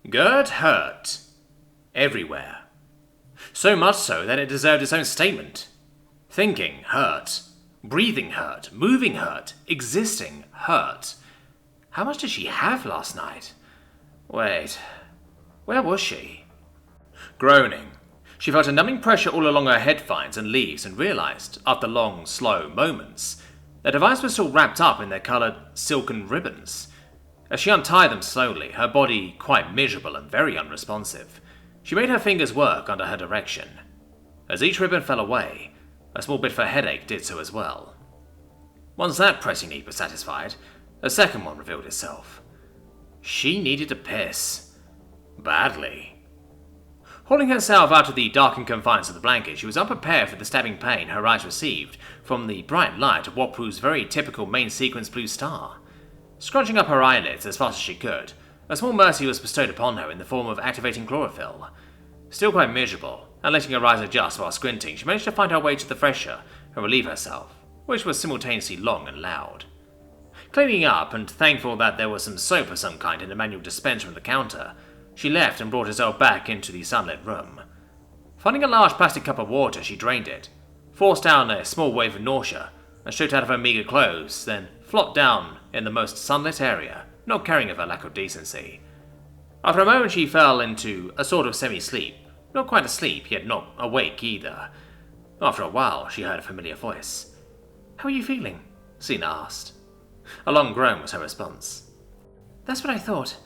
Gerd hurt. Everywhere. So much so that it deserved its own statement. Thinking hurt. Breathing hurt. Moving hurt. Existing hurt. How much did she have last night? Wait. Where was she? Groaning. She felt a numbing pressure all along her head vines and leaves and realized, after long, slow moments, that her vines were still wrapped up in their coloured silken ribbons. As she untied them slowly, her body quite miserable and very unresponsive, she made her fingers work under her direction. As each ribbon fell away, a small bit of her headache did so as well. Once that pressing need was satisfied, a second one revealed itself. She needed to piss. Badly. Hauling herself out of the darkened confines of the blanket, she was unprepared for the stabbing pain her eyes received from the bright light of what proves very typical main sequence blue star. Scrunching up her eyelids as fast as she could, a small mercy was bestowed upon her in the form of activating chlorophyll. Still quite miserable, and letting her eyes adjust while squinting, she managed to find her way to the fresher and relieve herself, which was simultaneously long and loud. Cleaning up, and thankful that there was some soap of some kind in the manual dispenser from the counter, she left and brought herself back into the sunlit room. Finding a large plastic cup of water, she drained it, forced down a small wave of nausea, and stripped out of her meagre clothes, then flopped down in the most sunlit area, not caring of her lack of decency. After a moment she fell into a sort of semi-sleep, not quite asleep, yet not awake either. After a while she heard a familiar voice. "How are you feeling?" Sina asked. A long groan was her response. "That's what I thought.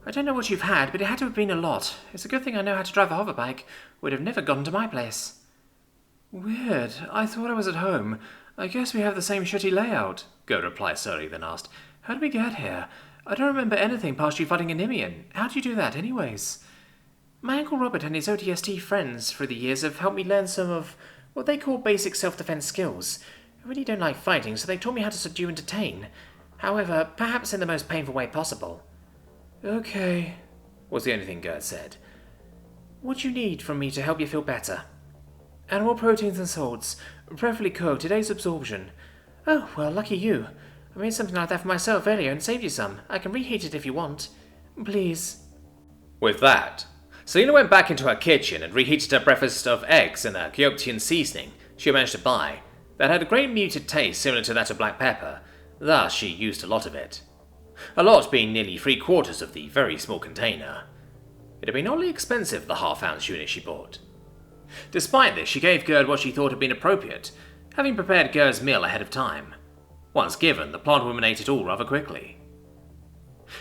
I don't know what you've had, but it had to have been a lot. It's a good thing I know how to drive a hoverbike. Would have never gotten to my place." "Weird. I thought I was at home. I guess we have the same shitty layout," Gerd replied slowly, then asked, "How did we get here? I don't remember anything past you fighting a Nimian. How do you do that, anyways?" "My Uncle Robert and his ODST friends through the years have helped me learn some of what they call basic self-defense skills. I really don't like fighting, so they taught me how to subdue and detain. However, perhaps in the most painful way possible." "Okay," was the only thing Gerd said. "What do you need from me to help you feel better?" "Animal proteins and salts, preferably cooked. Today's absorption." "Oh, well, lucky you. I made something like that for myself earlier and saved you some. I can reheat it if you want. Please." With that, Selena went back into her kitchen and reheated her breakfast of eggs and a Kyotian seasoning she had managed to buy that had a great muted taste similar to that of black pepper. Thus, she used a lot of it. A lot being nearly 3/4 of the very small container. It had been oddly expensive, the half-ounce unit she bought. Despite this, she gave Gerd what she thought had been appropriate, having prepared Gerd's meal ahead of time. Once given, the plant woman ate it all rather quickly.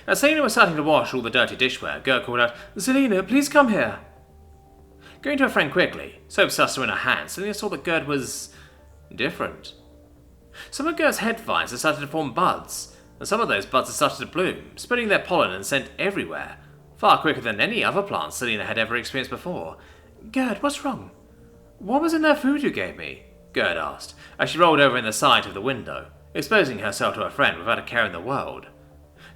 As Selena was starting to wash all the dirty dishware, Gerd called out, "Selena, please come here." Going to her friend quickly, soap suster in her hand, Selena saw that Gerd was different. Some of Gerd's head vines had started to form buds, and some of those buds had started to bloom, spreading their pollen and scent everywhere, far quicker than any other plants Selena had ever experienced before. "Gerd, what's wrong?" "What was in that food you gave me?" Gerd asked, as she rolled over in the side of the window, exposing herself to her friend without a care in the world.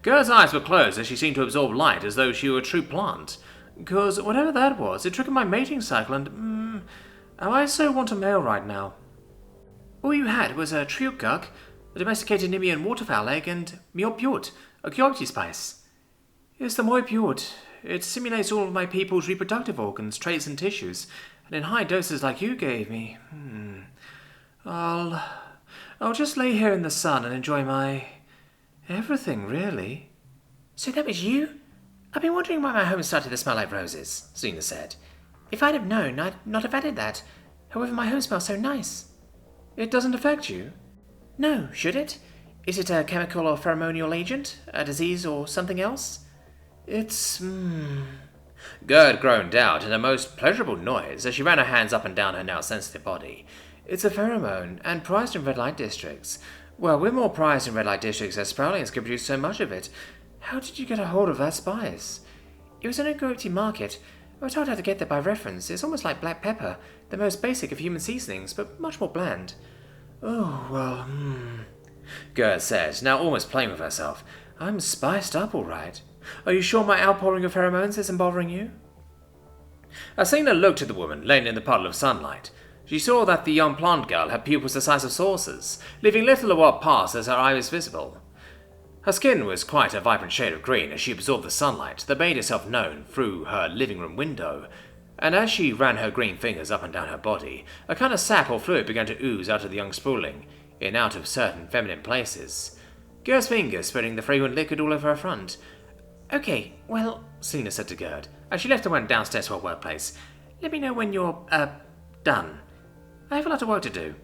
Gerd's eyes were closed as she seemed to absorb light as though she were a true plant. "'Cause whatever that was, it triggered my mating cycle and, I so want a male right now." "All you had was a triukguk, a domesticated Nimian waterfowl egg, and miopyut, a Kyoto spice." "It's the moipyut. It simulates all of my people's reproductive organs, traits, and tissues, and in high doses like you gave me. I'll just lay here in the sun and enjoy my everything, really." "So that was you? I've been wondering why my home started to smell like roses," Selena said. "If I'd have known, I'd not have added that. However, my home smells so nice." "It doesn't affect you?" "No, should it? Is it a chemical or pheromonial agent? A disease or something else?" "It's, Gerd groaned out in a most pleasurable noise as she ran her hands up and down her now sensitive body. "It's a pheromone, and prized in red light districts. Well, we're more prized in red light districts as Sproulians can produce so much of it. How did you get a hold of that spice?" "It was in a Goethe market. I was told how to get there by reference. It's almost like black pepper, the most basic of human seasonings, but much more bland." "Oh, well, Gerd said, now almost playing with herself. "I'm spiced up all right. Are you sure my outpouring of pheromones isn't bothering you?" As Selena looked at the woman laying in the puddle of sunlight, she saw that the young plant girl had pupils the size of saucers, leaving little of what passed as her eye was visible. Her skin was quite a vibrant shade of green as she absorbed the sunlight that made itself known through her living room window, and as she ran her green fingers up and down her body, a kind of sap or fluid began to ooze out of the young spooling, in and out of certain feminine places. Gert's fingers spreading the fragrant liquid all over her front. "Okay, well," Selina said to Gert, as she left and went downstairs to her workplace. "Let me know when you're, done. I have a lot of work to do."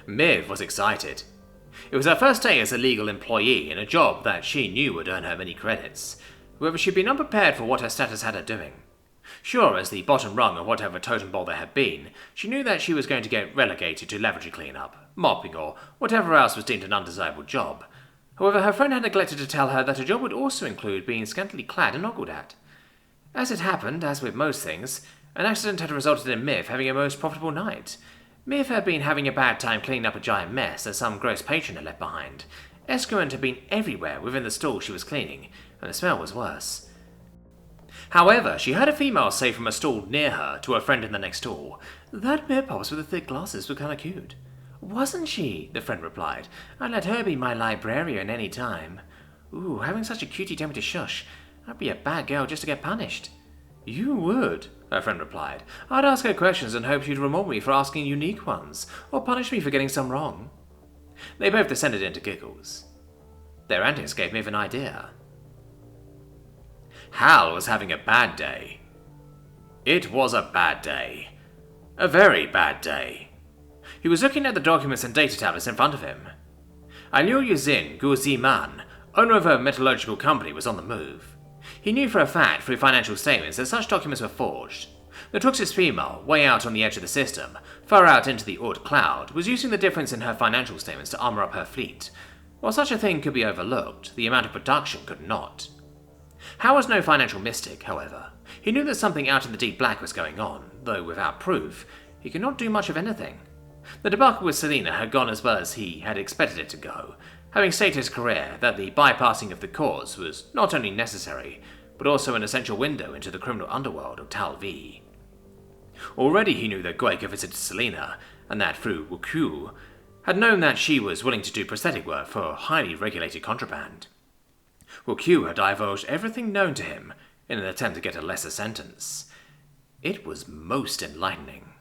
Miv was excited. It was her first day as a legal employee in a job that she knew would earn her many credits. However, she'd been unprepared for what her status had her doing. Sure, as the bottom rung of whatever totem pole there had been, she knew that she was going to get relegated to lavatory cleanup, mopping, or whatever else was deemed an undesirable job. However, her friend had neglected to tell her that her job would also include being scantily clad and ogled at. As it happened, as with most things, an accident had resulted in Miv having a most profitable night. Miv had been having a bad time cleaning up a giant mess that some gross patron had left behind. Excrement had been everywhere within the stall she was cleaning, and the smell was worse. However, she heard a female say from a stall near her to her friend in the next stall, "That Mirpops with the thick glasses was kinda cute." "Wasn't she?" the friend replied. "I'd let her be my librarian any time." "Ooh, having such a cutie tell me to shush. I'd be a bad girl just to get punished." "You would," her friend replied. "I'd ask her questions and hope she'd reward me for asking unique ones, or punish me for getting some wrong." They both descended into giggles. Their antics gave Miv an idea. Hal was having a bad day. It was a bad day. A very bad day. He was looking at the documents and data tablets in front of him. Aliur Yuzin Guziman, owner of a metallurgical company, was on the move. He knew for a fact through financial statements that such documents were forged. The Truxis female, way out on the edge of the system, far out into the Oort cloud, was using the difference in her financial statements to armor up her fleet. While such a thing could be overlooked, the amount of production could not. Hal was no financial mystic, however. He knew that something out in the deep black was going on, though without proof, he could not do much of anything. The debacle with Selina had gone as well as he had expected it to go, having stated his career that the bypassing of the cause was not only necessary, but also an essential window into the criminal underworld of Tal V. Already he knew that Guek had visited Selina, and that through Wukyu, had known that she was willing to do prosthetic work for highly regulated contraband. Wukyu had divulged everything known to him in an attempt to get a lesser sentence. It was most enlightening.